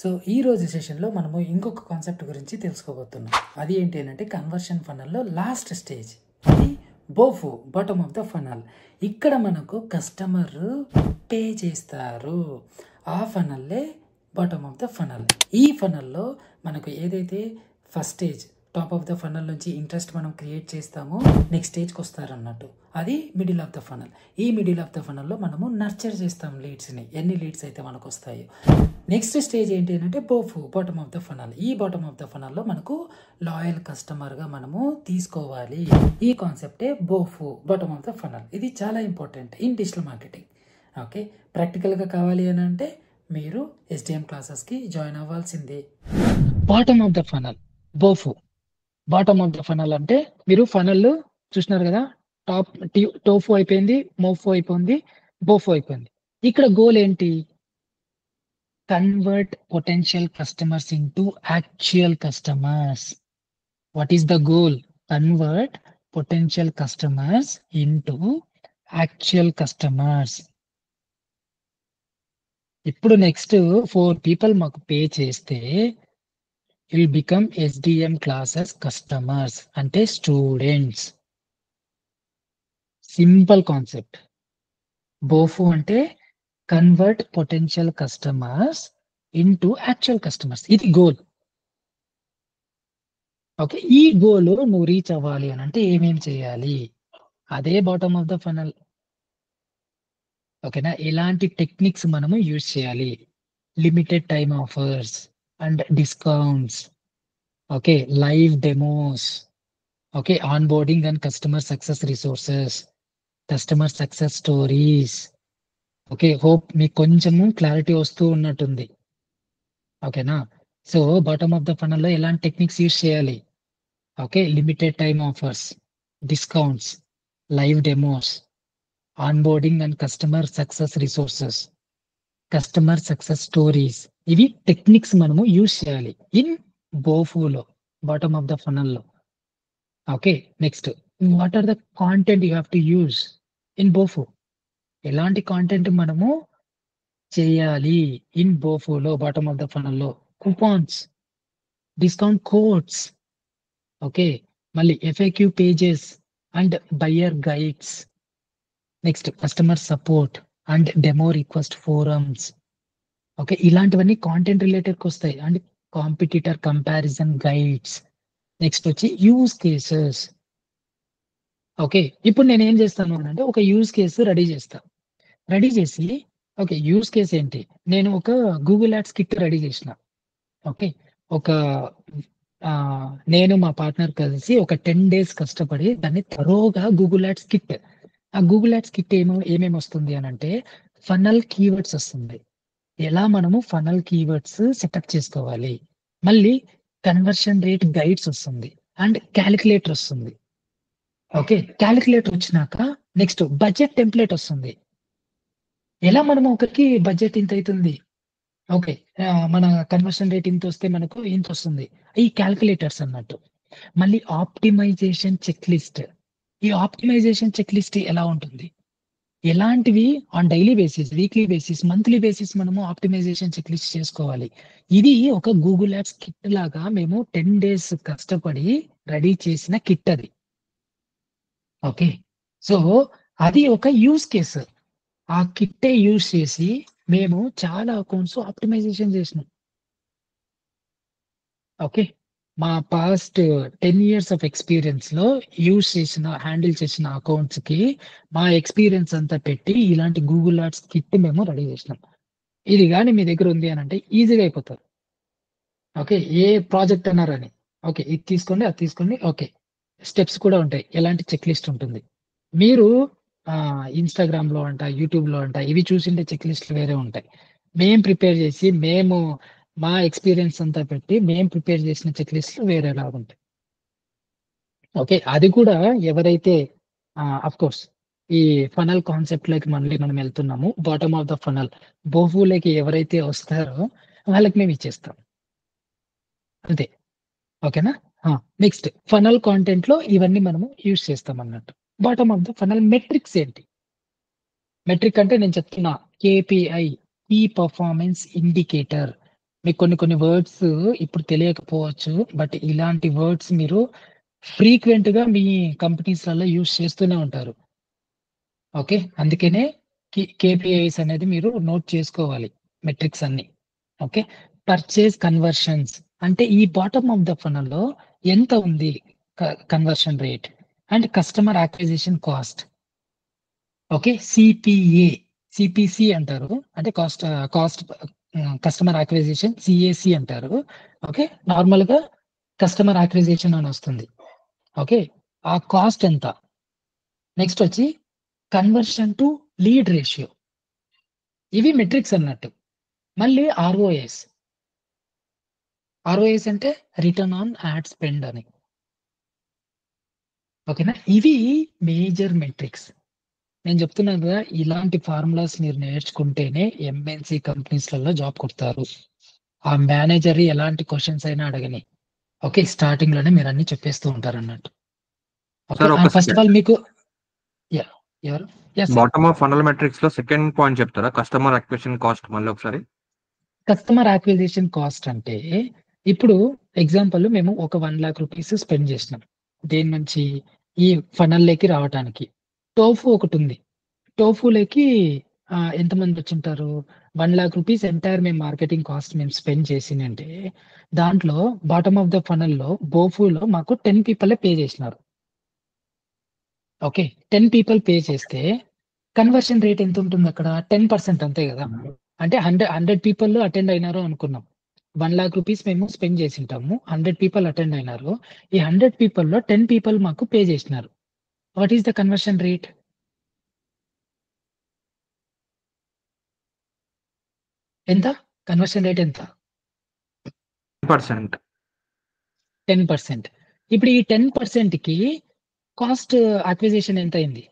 So ఈ రోజు సెషన్లో మనము ఇంకొక కాన్సెప్ట్ గురించి తెలుసుకోబోతున్నాం. అది ఏంటి అంటే కన్వర్షన్ ఫనల్లో లాస్ట్ స్టేజ్, అది బోఫు, బాటమ్ ఆఫ్ ద ఫనల్. ఇక్కడ మనకు కస్టమర్ పే చేస్తారు. ఆ ఫనల్లే బాటమ్ ఆఫ్ ద ఫనల్. ఈ ఫనల్లో మనకు ఏదైతే first stage top of the funnel నుంచి ఇంట్రెస్ట్ మనం క్రియేట్ చేస్తామో నెక్స్ట్ స్టేజ్కి వస్తారన్నట్టు, అది మిడిల్ ఆఫ్ ద ఫనల్. ఈ మిడిల్ ఆఫ్ ద ఫనల్లో మనము నర్చర్ చేస్తాం లీడ్స్ని, ఎన్ని లీడ్స్ అయితే మనకు వస్తాయో. నెక్స్ట్ స్టేజ్ ఏంటి అంటే BOFU, bottom of the funnel. ఈ బాటమ్ ఆఫ్ ద ఫనల్లో మనకు లాయల్ కస్టమర్గా మనము తీసుకోవాలి. ఈ కాన్సెప్టే BOFU, bottom of the funnel. ఇది చాలా important in digital marketing. Okay, ప్రాక్టికల్గా కావాలి అని అంటే మీరు SDM క్లాసెస్కి జాయిన్ అవ్వాల్సిందే. Bottom of the funnel, BOFU. Bottom of the funnel అంటే మీరు ఫనల్ చూసినారు కదా, టోఫు అయిపోయింది, మోఫు అయిపోయింది, బోఫు అయిపోయింది. ఇక్కడ గోల్ ఏంటి? Convert potential customers into actual customers. What is the goal? Convert potential customers into actual customers. ఇప్పుడు నెక్స్ట్ 4 people మాకు పే చేస్తే will become SDM classes customers, అంటే స్టూడెంట్స్. Simple concept. బోఫు అంటే convert potential customers into actual customers. ఇది goal. Okay, ఈ goal నువ్వు reach అవ్వాలి అని అంటే ఏమేమి చేయాలి? అదే బాటమ్ ఆఫ్ ద ఫనల్. ఓకేనా? ఎలాంటి టెక్నిక్స్ మనము యూజ్ చేయాలి? Limited time offers and discounts, okay, live demos, okay, onboarding and customer success resources, customer success stories. Okay, hope మీకు కొంచెము క్లారిటీ వస్తూ ఉన్నట్టుంది. ఓకేనా? So bottom of the funnel లో ఎలాంటి టెక్నిక్స్ యూజ్ చేయాలి? Okay, limited time offers, discounts, live demos, onboarding and customer success resources, customer success stories. ఇవి techniques మనము యూజ్ చేయాలి ఇన్ బోఫులో, బాటమ్ ఆఫ్ ద ఫనల్లో. Okay, next, what are the content you have to use in BOFU? ఎలాంటి content మనము చేయాలి in బోఫులో, bottom of the ఫనల్లో? కూపాన్స్, డిస్కౌంట్ కోడ్స్, ఓకే, మళ్ళీ FAQ pages and buyer guides. Next customer support and demo request forums. Okay, ఇలాంటివన్నీ content రిలేటెడ్కి వస్తాయి. And competitor comparison guides. Next వచ్చి యూజ్ కేసెస్. ఓకే, ఇప్పుడు నేను ఏం చేస్తాను అంటే ఒక యూజ్ కేసు రెడీ చేసి, ఓకే, యూజ్ కేసు ఏంటి? నేను ఒక గూగుల్ యాడ్స్ కిట్ రెడీ చేసిన. ఓకే, ఒక నేను మా పార్ట్నర్ కలిసి ఒక 10 days కష్టపడి దాన్ని త్వరగా గూగుల్ యాడ్స్ కిట్. ఆ గూగుల్ యాడ్స్ కిట్ ఏమేమి వస్తుంది అని అంటే ఫనల్ కీవర్డ్స్ వస్తుంది. ఎలా మనము ఫనల్ కీవర్డ్స్ సెటప్ చేసుకోవాలి, మళ్ళీ కన్వర్షన్ రేట్ గైడ్స్ వస్తుంది, అండ్ క్యాలిక్యులేటర్ వస్తుంది. ఓకే, క్యాలిక్యులేటర్ వచ్చినాక నెక్స్ట్ బడ్జెట్ టెంప్లెట్ వస్తుంది. ఎలా మనము ఒకరికి బడ్జెట్ ఇంత అవుతుంది, ఓకే, మన కన్వర్షన్ రేట్ ఇంత వస్తే మనకు ఇంత వస్తుంది, ఈ క్యాలిక్యులేటర్స్ అన్నట్టు. మళ్ళీ ఆప్టిమైజేషన్ చెక్ లిస్ట్. ఈ ఆప్టిమైజేషన్ చెక్ లిస్ట్ ఎలా ఉంటుంది? ఎలాంటివి on daily basis, weekly basis, monthly basis మనము ఆప్టిమైజేషన్ చెక్ లిస్ట్ చేసుకోవాలి. ఇది ఒక గూగుల్ యాడ్స్ కిట్ లాగా మేము 10 days కష్టపడి రెడీ చేసిన కిట్ అది. ఓకే, సో అది ఒక యూస్ కేసు. ఆ కిట్టే యూజ్ చేసి మేము చాలా అకౌంట్స్ ఆప్టిమైజేషన్ చేసినాం. ఓకే, మా పాస్ట్ 10 years ఆఫ్ ఎక్స్పీరియన్స్ లో హ్యాండిల్ చేసిన అకౌంట్స్ కి మా ఎక్స్పీరియన్స్ అంతా పెట్టి ఇలాంటి గూగుల్ యాడ్స్ కిట్ మేము రెడీ చేసినాం. ఇది కానీ మీ దగ్గర ఉంది అని అంటే ఈజీగా అయిపోతారు. ఓకే, ఏ ప్రాజెక్ట్ అన్నారని, ఓకే, ఇది తీసుకోండి, అది తీసుకోండి. ఓకే, స్టెప్స్ కూడా ఉంటాయి, ఎలాంటి చెక్ లిస్ట్ ఉంటుంది. మీరు ఇన్స్టాగ్రామ్ లో అంట, యూట్యూబ్ లో అంట ఇవి చూసిండే చెక్ లిస్ట్లు వేరే ఉంటాయి. మేము ప్రిపేర్ చేసి మా ఎక్స్పీరియన్స్ అంతా పెట్టి మేము ప్రిపేర్ చేసిన చెక్ లిస్ట్లు వేరేలా ఉంటాయి. ఓకే, అది కూడా ఎవరైతే అఫ్ కోర్స్ ఈ ఫనల్ కాన్సెప్ట్ లోకి మళ్ళీ మనం వెళ్తున్నాము, బాటమ్ ఆఫ్ ద ఫనల్ బోఫులోకి ఎవరైతే వస్తారో వాళ్ళకి మేము ఇచ్చేస్తాం అంతే. ఓకేనా? నెక్స్ట్ ఫనల్ కాంటెంట్ లో ఇవన్నీ మనము యూజ్ చేస్తాం అన్నట్టు. Bottom of the funnel metrics ఏంటి? మెట్రిక్ అంటే నేను చెప్తున్నా KPI, కీ పర్ఫార్మెన్స్ ఇండికేటర్. మీకు కొన్ని వర్డ్స్ ఇప్పుడు తెలియకపోవచ్చు. బట్ ఇలాంటి వర్డ్స్ మీరు ఫ్రీక్వెంట్‌గా మీ కంపెనీస్‌లలో యూజ్ చేస్తూనే ఉంటారు. ఓకే. అందుకనే కేపీఐస్ అనేది మీరు నోట్ చేసుకోవాలి. మెట్రిక్స్ అన్నీ. ఓకే. పర్చేజ్ కన్వర్షన్స్ అంటే ఈ బాటమ్ ఆఫ్ ద ఫనల్‌లో ఎంత ఉంది conversion rate and customer acquisition cost. Okay. CPA, CPC అంటారు. అంటే కాస్ట్ కస్టమర్ అక్విజిషన్ సిఏసి అంటారు. ఓకే. నార్మల్‌గా కస్టమర్ అక్విజిషన్ అని వస్తుంది. ఓకే. ఆ కాస్ట్ ఎంత? నెక్స్ట్ వచ్చి కన్వర్షన్ టు లీడ్ రేషియో. ఇవి మెట్రిక్స్ అన్నట్టు. మళ్ళీ ఆర్ఓఎస్. ఆర్ఓఎస్ అంటే రిటర్న్ ఆన్ యాడ్ స్పెండ్ అని. ఓకేనా? ఇవి మేజర్ మెట్రిక్స్. నేను చెప్తున్నాను కదా! ఇలాంటి ఫార్ములాస్ మీరు నేర్చుకుంటేనే ఎంఎన్‌సి కంపెనీస్‌లలో జాబ్ కొడతారు. ఆ మేనేజర్ ఎలాంటి క్వెషన్స్ అయినా అడగని. ఓకే. స్టార్టింగ్‌లోనే మీరన్నీ చెప్పేస్తూ ఉంటారన్నట్టు. ఓకే. సార్ ఒక ఫస్ట్ ఆఫ్ ఆల్ మీకు యాహ్! ఎవరు? Yes sir. Bottom of funnel metrics లో సెకండ్ పాయింట్ చెప్తారా? కస్టమర్ అక్విజిషన్ కాస్ట్ మళ్ళీ ఒకసారి. కస్టమర్ అక్విజిషన్ కాస్ట్ అంటే ఇప్పుడు ఎగ్జాంపుల్ మేము ఒక 1,00,000 రూపీస్ స్పెండ్ చేసినాం. దేని నుంచి? ఈ ఫనల్‌లోకి రావటానికి. టోఫు ఒకటుంది. టోఫులోకి ఎంతమంది వచ్చుంటారు? 1,00,000 రూపీస్ ఎంటైర్ మేము మార్కెటింగ్ కాస్ట్ మేము స్పెండ్ చేసిందంటే, దాంట్లో బాటమ్ ఆఫ్ ద ఫనల్‌లో బోఫులో మాకు 10 పీపులే పే చేసినారు. ఓకే. 10 పీపుల్ పే చేస్తే కన్వర్షన్ రేట్ ఎంతుంటుందక్కడ? 10% అంతే గదా! అంటే 100 పీపుల్ అటెండ్ అయినారు అనుకున్నాం. 1,00,000 రూపీస్ మేము స్పెండ్ చేసుంటాము. 100 పీపుల్ అటెండ్ అయినారు. ఈ 100 పీపుల్‌లో 10 పీపుల్ మాకు పే చేసినారు. What is the conversion rate? ఎంత? కన్వర్షన్ రేట్ ఎంత? 10%. 10%. ఇప్పుడు ఈ 10%కి కాస్ట్ అక్విజిషన్ ఎంతయింది?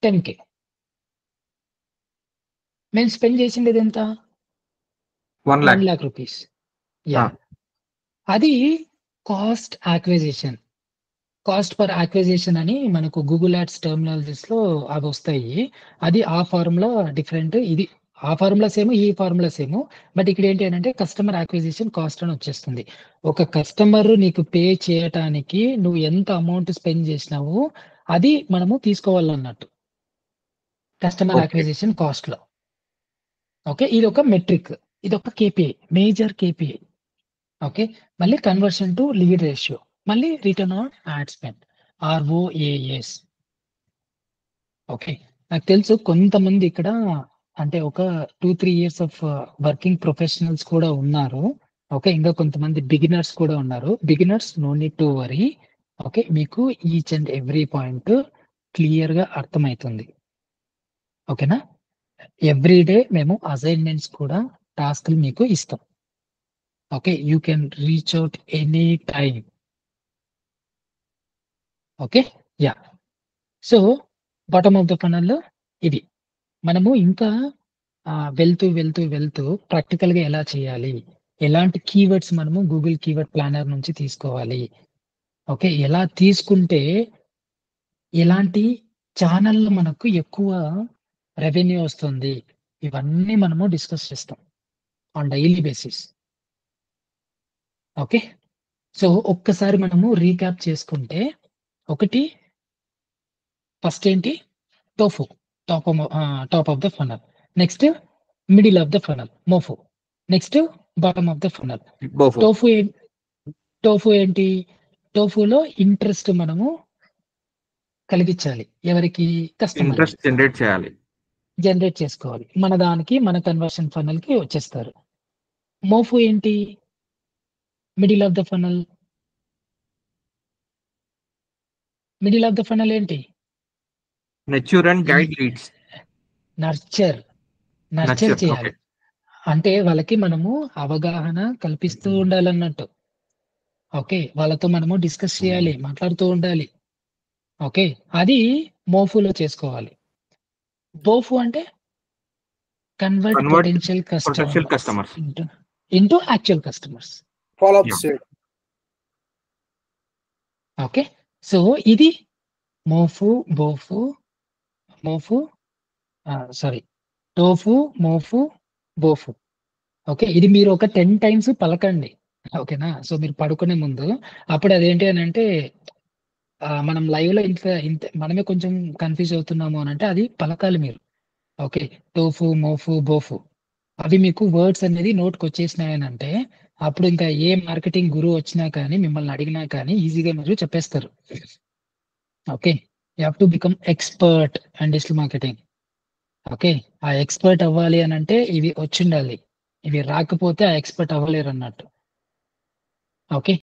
$10,000. మేము స్పెండ్ చేసిండేదెంత? 1,00,000. 1,00,000 రూపీస్. యాహ్! అది cost acquisition. Cost per acquisition అని మనకు గూగుల్ యాడ్స్ టెర్మినాలజీస్‌లో అవొస్తాయి. అది ఆ ఫార్ములా డిఫరెంట్. ఇది ఆ ఫార్ములా సేము. ఈ ఫార్ములా సేము. బట్ ఇక్కడేంటి అనంటే కస్టమర్ అక్విజిషన్ కాస్ట్ అని వచ్చేస్తుంది. ఒక కస్టమర్ నీకు పే చేయటానికి నువ్వు ఎంత అమౌంట్ స్పెండ్ చేసినావు అది మనము తీసుకోవాలన్నట్టు. Customer okay. అక్విజిషన్ కాస్ట్‌లో. ఓకే. ఇదొక మెట్రిక్. ఇదొక కేపీఐ. Major KPI. ఓకే. మళ్ళీ కన్వర్షన్ టు లీడ్ రేషియో. మళ్ళీ return on ad spend. ROAS. Okay. నాకు తెలుసు కొంతమంది ఇక్కడ అంటే ఒక 2, 3 ఇయర్స్ ఆఫ్ వర్కింగ్ ప్రొఫెషనల్స్ కూడా ఉన్నారు. ఓకే. ఇంకా కొంతమంది బిగినర్స్ కూడా ఉన్నారు. Beginners no need to worry. Okay. మీకు ఈచ్ అండ్ ఎవ్రీ పాయింట్ క్లియర్‌గా అర్థమైతుంది. ఓకేనా? ఎవ్రీ డే మేము అసైన్‌మెంట్స్ కూడా టాస్క్‌లు మీకు ఇస్తాం. Okay. You can reach out any time. Okay. Yeah! So, bottom of the funnel ఇది. మనము ఇంకా వెళ్తూ ప్రాక్టికల్‌గా ఎలా చేయాలి? ఎలాంటి కీవర్డ్స్ మనము గూగుల్ కీవర్డ్ ప్లానర్ నుంచి తీసుకోవాలి? ఓకే. ఎలా తీసుకుంటే ఎలాంటి ఛానెల్‌లో మనకు ఎక్కువ రెవెన్యూ వస్తుంది? ఇవన్నీ మనము డిస్కస్ చేస్తాం on daily basis. Okay. So, ఒక్కసారి మనము రీక్యాప్ చేసుకుంటే ఒకటి ఫస్ట్ ఏంటి? TOFU. Top of the funnel. Next middle of the funnel MOFU. Next bottom of the funnel. BOFU. TOFU TOFU ఏంటి? టోఫులో ఇంట్రెస్ట్ మనము కలిగించాలి. ఎవరికి? కస్టమర్‌కి. ఇంట్రెస్ట్ జనరేట్ చేయాలి. జనరేట్ చేసుకోవాలి. మన దానికి మన కన్వర్షన్ ఫనల్‌కి వచ్చేస్తారు. మోఫు ఏంటి? Middle of the funnel. Middle of the funnel ఏంటి? నెచ్యూర్ అండ్ ఈ guide leads. Nurture. Nurture nurture. Okay. చేయాలి. అంటే వాళ్ళకి మనము అవగాహన కల్పిస్తూ ఉండాలన్నట్టు. ఓకే. వాళ్ళతో మనము డిస్కస్ చేయాలి. మాట్లాడుతూ ఉండాలి. ఓకే. అది మోఫులో చేసుకోవాలి. బోఫు అంటే convert convert potential potential customers customers. Into into actual customers. Follow up చేయడం. Yeah. Into actual customers. Follow up చేయడం. Okay. Yeah! So, bottom of the funnel ఇది. మనము ఇంకా వెళ్తూ వెళ్తూ ఓకే. సో, ఇది MOFU, BOFU, MOFU sorry. TOFU, MOFU, BOFU. Okay. ఇది మీరు ఒక 10 టైమ్స్ పలకండి. ఓకేనా. సో, మీరు పడుకునే ముందు అప్పుడు అదేంటి అనంటే మనం లైవ్‌లో ఇంత మనమే కొంచెం కన్‌ఫ్యూజ్ అవుతున్నాము అనంటే అది పలకాలి మీరు. ఓకే. Tofu, MOFU, బోఫు. అవి మీకు వర్డ్స్ అనేది నోటికొచ్చేసినాయనంటే అప్పుడు ఇంకా ఏ మార్కెటింగ్ గురువు వచ్చినా కానీ మిమ్మల్ని అడిగినా కానీ ఈజీగా మీరు చెప్పేస్తారు. Okay. You have to become expert in digital marketing. Okay. ఆ ఎక్స్‌పర్ట్ అవ్వాలి అనంటే ఇవి వచ్చుండాలి. ఇవి రాకపోతే ఆ ఎక్స్‌పర్ట్ అవ్వలేరన్నట్టు. ఓకే.